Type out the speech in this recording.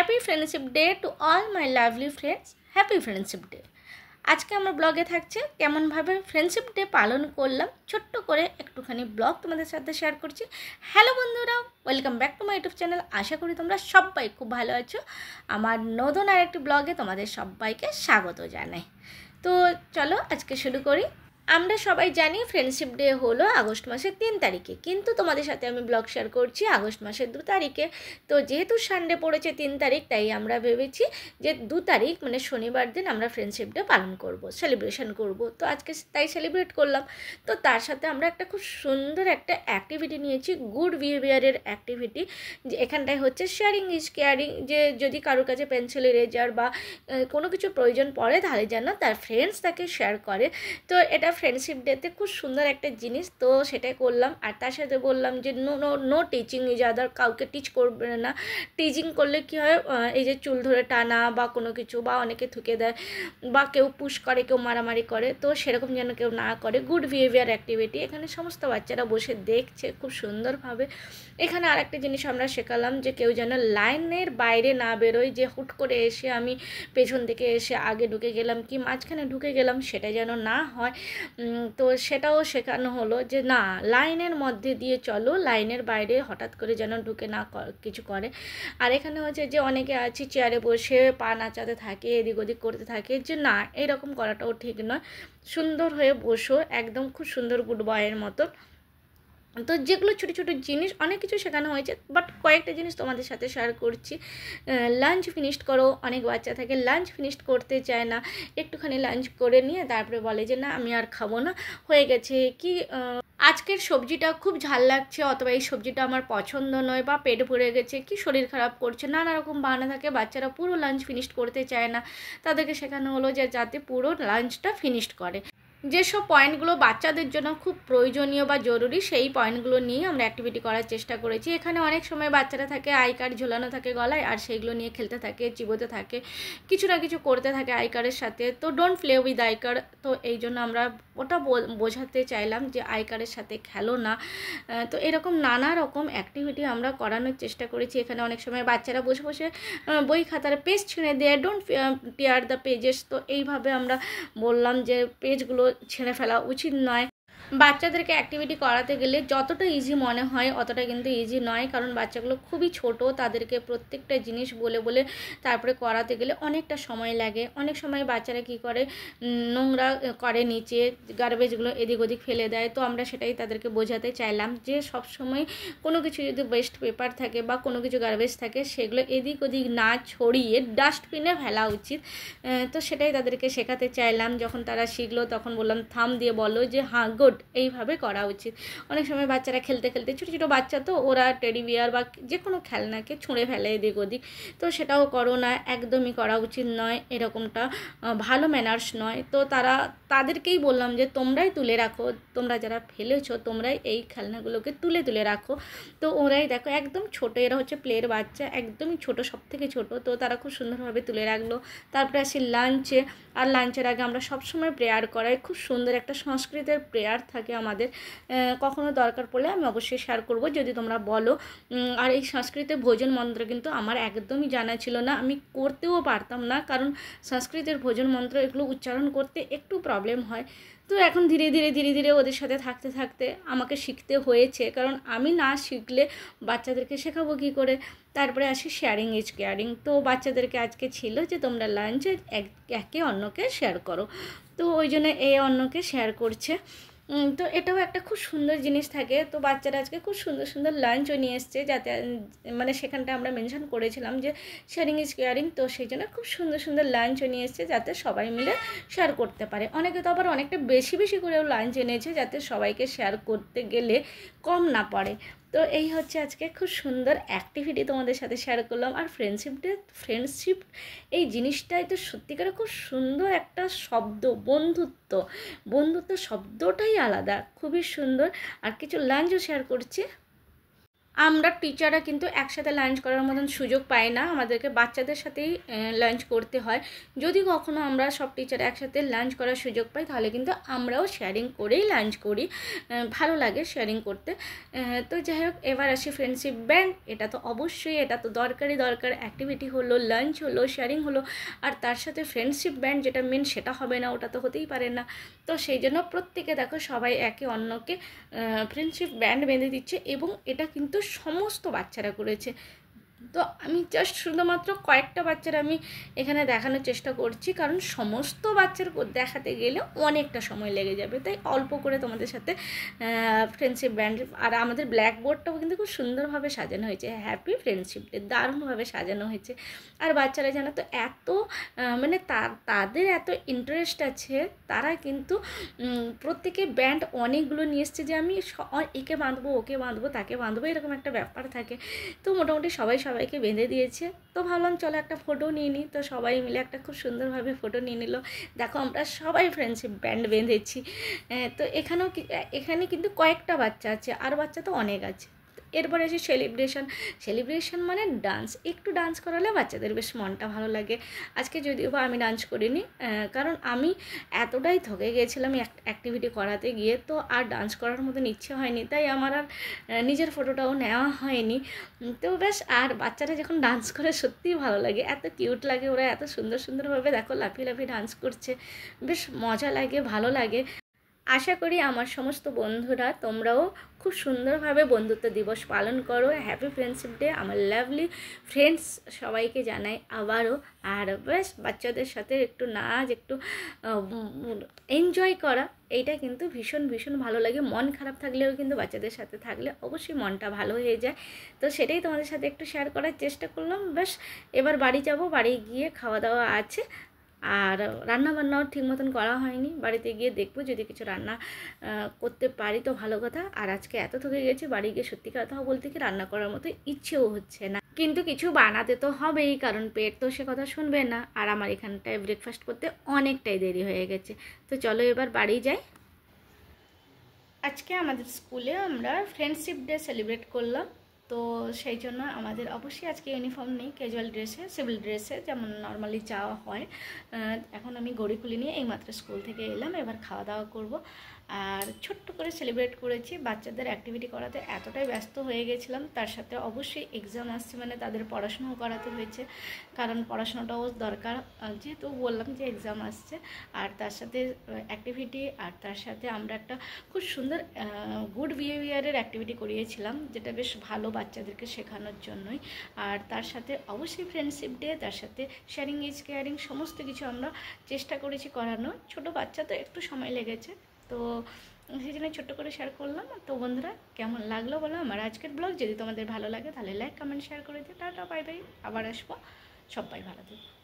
Happy friendship day to all my lovely friends. Happy friendship day. আজকে আমার ব্লগে থাকছে কেমনভাবে ফ্রেন্ডশিপ ডে পালন করলাম, ছোট্ট করে একটুখানি ব্লগ তোমাদের সাথে শেয়ার করছি। হ্যালো বন্ধুরা, welcome back to my YouTube channel. আশা করি তোমরা সবাই খুব ভালো আছো। আমার নতুন আরেকটি ব্লগে তোমাদের সবাইকে স্বাগত জানাই। তো চলো আজকে শুরু করি। আমরা সবাই জানি ফ্রেন্ডশিপ ডে হলো আগস্ট মাসের 3 তারিখে, কিন্তু তোমাদের সাথে আমি ব্লগ শেয়ার করছি আগস্ট মাসের 2 তারিখে। তো যেহেতু সানডে পড়েছে 3 তারিখ, তাই আমরা ভেবেছি যে 2 তারিখ মানে শনিবার দিন আমরা ফ্রেন্ডশিপ ডে পালন করব, সেলিব্রেশন করব। তো আজকে তাই সেলিব্রেট করলাম। তো তার সাথে আমরা একটা খুব সুন্দর একটা অ্যাক্টিভিটি নিয়েছি, গুড বিহেভিয়ারের অ্যাক্টিভিটি। যে এখানটায় হচ্ছে শেয়ারিং ইজ কেয়ারিং, যে যদি কারোর কাছে পেন্সিল ইরেজার বা কোনো কিছু প্রয়োজন পড়ে তাহলে যেন তার ফ্রেন্ডস তাকে শেয়ার করে। তো এটা ফ্রেন্ডশিপ ডেতে খুব সুন্দর একটা জিনিস, তো সেটাই করলাম। আর তার সাথে বললাম যে no no no teaching is other, কাউকে টিচ করবে না। টিচিং করলে কি হয়, এই যে চুল ধরে টানা বা কোনো কিছু, বা অনেকে থুকে দেয় বা কেউ পুশ করে, কেউ মারামারি করে, তো সেরকম যেন কেউ না করে। গুড বিহেভিয়ার অ্যাক্টিভিটি, এখানে সমস্ত বাচ্চারা বসে দেখছে খুব সুন্দরভাবে। এখানে আর একটা জিনিস আমরা শেখালাম যে কেউ যেন লাইনের বাইরে না বেরোয়, যে হুট করে এসে আমি পেছন থেকে এসে আগে ঢুকে গেলাম কি মাঝখানে ঢুকে গেলাম, সেটা যেন না হয়। তো সেটাও শেখানো হলো যে না, লাইনের মধ্যে দিয়ে চলো, লাইনের বাইরে হঠাৎ করে যেন ঢুকে না কিছু করে। আর এখানে হচ্ছে যে অনেকে আছে চেয়ারে বসে পা নাচাতে থাকে, এদিক ওদিক করতে থাকে, যে না এরকম করাটাও ঠিক নয়। সুন্দর হয়ে বসো, একদম খুব সুন্দর গুড বয়ের মতো। তো যেগুলো ছোটো ছোটো জিনিস অনেক কিছু শেখানো হয়েছে, বাট কয়েকটা জিনিস তোমাদের সাথে শেয়ার করছি। লাঞ্চ ফিনিশড করো, অনেক বাচ্চা থাকে লাঞ্চ ফিনিশড করতে চায় না, একটুখানি লাঞ্চ করে নিয়ে তারপরে বলে যে না আমি আর খাবো না, হয়ে গেছে কি আজকের সবজিটা খুব ঝাল লাগছে, অথবা এই সবজিটা আমার পছন্দ নয়, বা পেট ভরে গেছে, কি শরীর খারাপ করছে, নানা রকম বাহানা থাকে। বাচ্চারা পুরো লাঞ্চ ফিনিশড করতে চায় না, তাদেরকে শেখানো হলো যে যাতে পুরো লাঞ্চটা ফিনিশড করে। যেসব পয়েন্টগুলো বাচ্চাদের জন্য খুব প্রয়োজনীয় বা জরুরি, সেই পয়েন্টগুলো নিয়ে আমরা অ্যাক্টিভিটি করার চেষ্টা করেছি। এখানে অনেক সময় বাচ্চারা থাকে আই কার্ড ঝোলানো থাকে গলায়, আর সেইগুলো নিয়ে খেলতে থাকে, চিবোতে থাকে, কিছু না কিছু করতে থাকে আই কার্ডের সাথে। তো don't play with I card. তো এই জন্য আমরা ওটা বোঝাতে চাইলাম যে আই কার্ডের সাথে খেলো না। তো এরকম নানা রকম অ্যাক্টিভিটি আমরা করানোর চেষ্টা করেছি। এখানে অনেক সময় বাচ্চারা বসে বসে বই খাতার পেজ ছিঁড়ে দেয়, ডোন্ট টিয়ার দ্য পেজেস। তো এইভাবে আমরা বললাম যে পেজগুলো ছেড়ে ফেলা উচিত নয়। বাচ্চাদেরকে অ্যাক্টিভিটি করাতে গেলে যতটা ইজি মনে হয় অতটা কিন্তু ইজি নয়, কারণ বাচ্চাগুলো খুবই ছোট, তাদেরকে প্রত্যেকটা জিনিস বলে বলে তারপরে করাতে গেলে অনেকটা সময় লাগে। অনেক সময় বাচ্চারা কি করে, নোংরা করে, নিচে গার্বেজগুলো এদিক ওদিক ফেলে দেয়। তো আমরা সেটাই তাদেরকে বোঝাতে চাইলাম যে সব সময় কোনো কিছু যদি ওয়েস্ট পেপার থাকে বা কোনো কিছু গার্বেজ থাকে, সেগুলো এদিক ওদিক না ছড়িয়ে ডাস্টবিনে ফেলা উচিত। তো সেটাই তাদেরকে শেখাতে চাইলাম। যখন তারা শিখলো তখন বললাম থাম দিয়ে বলো যে হ্যাঁ গুড, এইভাবে করা উচিত। অনেক সময় বাচ্চারা খেলতে খেলতে, ছোটো ছোটো বাচ্চা তো ওরা টেডি বিয়ার বা যে কোনো খেলনাকে ছুঁড়ে ফেলে এদিক ওদিক, তো সেটাও করো না, একদমই করা উচিত নয়, এরকমটা ভালো ম্যানার্স নয়। তো তাদেরকেই বললাম যে তোমরাই তুলে রাখো, তোমরা যারা ফেলেছো তোমরাই এই খেলনাগুলোকে তুলে তুলে রাখো। তো ওরাই দেখো একদম ছোটো, এরা হচ্ছে প্লের বাচ্চা, একদমই ছোটো, সব থেকে ছোটো। তো তারা খুব সুন্দরভাবে তুলে রাখলো। তারপরে আসি লাঞ্চে। আর লাঞ্চের আগে আমরা সবসময় প্রেয়ার করাই, খুব সুন্দর একটা সংস্কৃতের প্রেয়ার থাকে আমাদের। কখনো দরকার পড়লে আমি অবশ্যই শেয়ার করব যদি তোমরা বলো। আর এই সংস্কৃতের ভোজন মন্ত্র কিন্তু আমার একদমই জানা ছিল না, আমি করতেও পারতাম না, কারণ সংস্কৃতের ভোজন মন্ত্র এগুলো উচ্চারণ করতে একটু প্রবলেম হয়। তো এখন ধীরে ধীরে ধীরে ধীরে ওদের সাথে থাকতে থাকতে আমাকে শিখতে হয়েছে, কারণ আমি না শিখলে বাচ্চাদেরকে শেখাবো কী করে। তারপরে আসি শেয়ারিং ইজ কেয়ারিং। তো বাচ্চাদেরকে আজকে ছিল যে তোমরা লাঞ্চ একে অন্যকে শেয়ার করো, তো ওই জন্য অন্যকে শেয়ার করছে। তো এটাও একটা খুব সুন্দর জিনিস থাকে। তো বাচ্চারা আজকে খুব সুন্দর সুন্দর লাঞ্চও নিয়ে এসছে, যাতে মানে সেখানটা আমরা মেনশন করেছিলাম যে শেয়ারিং ইজ কেয়ারিং। তো সেই জন্য খুব সুন্দর সুন্দর লাঞ্চও নিয়ে এসছে, যাতে সবাই মিলে শেয়ার করতে পারে। অনেকে তো আবার অনেকটা বেশি বেশি করেও লাঞ্চ এনেছে, যাতে সবাইকে শেয়ার করতে গেলে কম না পড়ে। তো এই হচ্ছে আজকে খুব সুন্দর অ্যাক্টিভিটি তোমাদের সাথে শেয়ার করলাম। আর ফ্রেন্ডশিপ এই জিনিসটাই তো সত্যিকারে খুব সুন্দর একটা শব্দ, বন্ধুত্ব শব্দটাই আলাদা, খুবই সুন্দর। আর কিছু লাঞ্চও শেয়ার করছি। আমরা টিচাররা কিন্তু একসাথে লাঞ্চ করার মতন সুযোগ পাই না, আমাদেরকে বাচ্চাদের সাথেই লাঞ্চ করতে হয়। যদি কখনো আমরা সব টিচার একসাথে লাঞ্চ করার সুযোগ পাই তাহলে কিন্তু আমরাও শেয়ারিং করেই লাঞ্চ করি, ভালো লাগে শেয়ারিং করতে। তো যাই হোক, এবার আসি ফ্রেন্ডশিপ ব্যান্ড। এটা তো অবশ্যই, এটা তো দরকার অ্যাক্টিভিটি হলো, লাঞ্চ হলো, শেয়ারিং হলো, আর তার সাথে ফ্রেন্ডশিপ ব্যান্ড যেটা মেন সেটা হবে না, ওটা তো হতেই পারে না। তো সেই জন্য প্রত্যেকে দেখো সবাই একে অন্যকে ফ্রেন্ডশিপ ব্যান্ড বেঁধে দিচ্ছে, এবং এটা কিন্তু সমস্ত বাচ্চারা করেছে। তো আমি জাস্ট শুধুমাত্র কয়েকটা বাচ্চার আমি এখানে দেখানোর চেষ্টা করছি, কারণ সমস্ত বাচ্চার দেখাতে গেলে অনেকটা সময় লেগে যাবে, তাই অল্প করে তোমাদের সাথে ফ্রেন্ডশিপ ব্যান্ড। আর আমাদের ব্ল্যাকবোর্ডটাও কিন্তু খুব সুন্দরভাবে সাজানো হয়েছে, হ্যাপি ফ্রেন্ডশিপ ডে, দারুণভাবে সাজানো হয়েছে। আর বাচ্চারা জানো তো এত মানে তাদের এত ইন্টারেস্ট আছে, তারা কিন্তু প্রত্যেকে ব্যান্ড অনেকগুলো নিয়ে এসছে, যে আমি একে বাঁধবো, ওকে বাঁধবো, তাকে বাঁধবো, এরকম একটা ব্যাপার থাকে। তো মোটামুটি সবাইকে বেঁধে দিয়েছে। তো ভাবলাম চলো একটা ফটো নিয়ে নিই। তো সবাই মিলে একটা খুব সুন্দরভাবে ফটো নিয়ে নিল। দেখো আমরা সবাই ফ্রেন্ডশিপ ব্যান্ড বেঁধেছি। তো এখানে কিন্তু কয়েকটা বাচ্চা আছে, আর বাচ্চা তো অনেক আছে। এরপরে আছে সেলিব্রেশন মানে ডান্স। একটু ডান্স করালে বাচ্চাদের বেশ মনটা ভালো লাগে। আজকে যদিও বা আমি ডান্স করিনি, কারণ আমি এতটাই থকে গিয়েছিলাম অ্যাক্টিভিটি করাতে গিয়ে, তো আর ডান্স করার মতন ইচ্ছে হয়নি, তাই আমার আর নিজের ফটোটাও নেওয়া হয়নি। তো বেশ, আর বাচ্চারা যখন ডান্স করে সত্যিই ভালো লাগে, এত কিউট লাগে, ওরা এত সুন্দরভাবে দেখো লাফিয়ে লাফিয়ে ডান্স করছে, বেশ মজা লাগে, ভালো লাগে। আশা করি আমার সমস্ত বন্ধুরা তোমরাও খুব সুন্দরভাবে বন্ধুত্ব দিবস পালন করো। হ্যাপি ফ্রেন্ডশিপ ডে আমার লাভলি ফ্রেন্ডস সবাইকে জানাই আবারও। আর বেশ বাচ্চাদের সাথে একটু নাচ, একটু এনজয় করা, এইটা কিন্তু ভীষণ ভালো লাগে। মন খারাপ থাকলেও কিন্তু বাচ্চাদের সাথে থাকলে অবশ্যই মনটা ভালো হয়ে যায়। তো সেটাই তোমাদের সাথে একটু শেয়ার করার চেষ্টা করলাম। বেশ, এবার বাড়ি যাব, বাড়ি গিয়ে খাওয়া দাওয়া আছে, আর রান্নাবান্নাও ঠিক মতন করা হয়নি। বাড়িতে গিয়ে দেখবো, যদি কিছু রান্না করতে পারি তো ভালো কথা। আর আজকে এত থকে গেছি, বাড়ি গিয়ে সত্যি কথা বলতে কি রান্না করার মতো ইচ্ছেও হচ্ছে না, কিন্তু কিছু বানাতে তো হবেই, কারণ পেট তো সে কথা শুনবে না। আর আমার এখানটায় ব্রেকফাস্ট করতে অনেকটাই দেরি হয়ে গেছে। তো চলো এবার বাড়ি যাই। আজকে আমাদের স্কুলে আমরা ফ্রেন্ডশিপ ডে সেলিব্রেট করলাম। তো সেই জন্য আমাদের অবশ্যই আজকে ইউনিফর্ম নেই, ক্যাজুয়াল ড্রেসে, সিভিল ড্রেসে যেমন নর্মালি যাওয়া হয়। এখন আমি গড়ি খুলে নিয়ে এইমাত্র স্কুল থেকে এলাম, এবার খাওয়া দাওয়া করব। আর ছোট্ট করে সেলিব্রেট করেছি। বাচ্চাদের অ্যাক্টিভিটি করাতে এতটাই ব্যস্ত হয়ে গেছিলাম, তার সাথে অবশ্যই এক্সাম আসছে, মানে তাদের পড়াশোনাও করাতে হয়েছে, কারণ পড়াশোনাটাও দরকার, যেহেতু বললাম যে এক্সাম আসছে। আর তার সাথে অ্যাক্টিভিটি, আর তার সাথে আমরা একটা খুব সুন্দর গুড বিহেভিয়ারের অ্যাক্টিভিটি করিয়েছিলাম, যেটা বেশ ভালো বাচ্চাদেরকে শেখানোর জন্যই। আর তার সাথে অবশ্যই ফ্রেন্ডশিপ ডে, তার সাথে শেয়ারিং ইজ কেয়ারিং, সমস্ত কিছু আমরা চেষ্টা করেছি করানোর। ছোটো বাচ্চা তো একটু সময় লেগেছে, তো সেই জন্য ছোট্ট করে শেয়ার করলাম। তো বন্ধুরা কেমন লাগলো বলো আমার আজকের ব্লগ। যদি তোমাদের ভালো লাগে তাহলে লাইক, কমেন্ট, শেয়ার করে দিও। টাটা, বাই বাই, আবার আসবো। সবাই ভালো থেকো।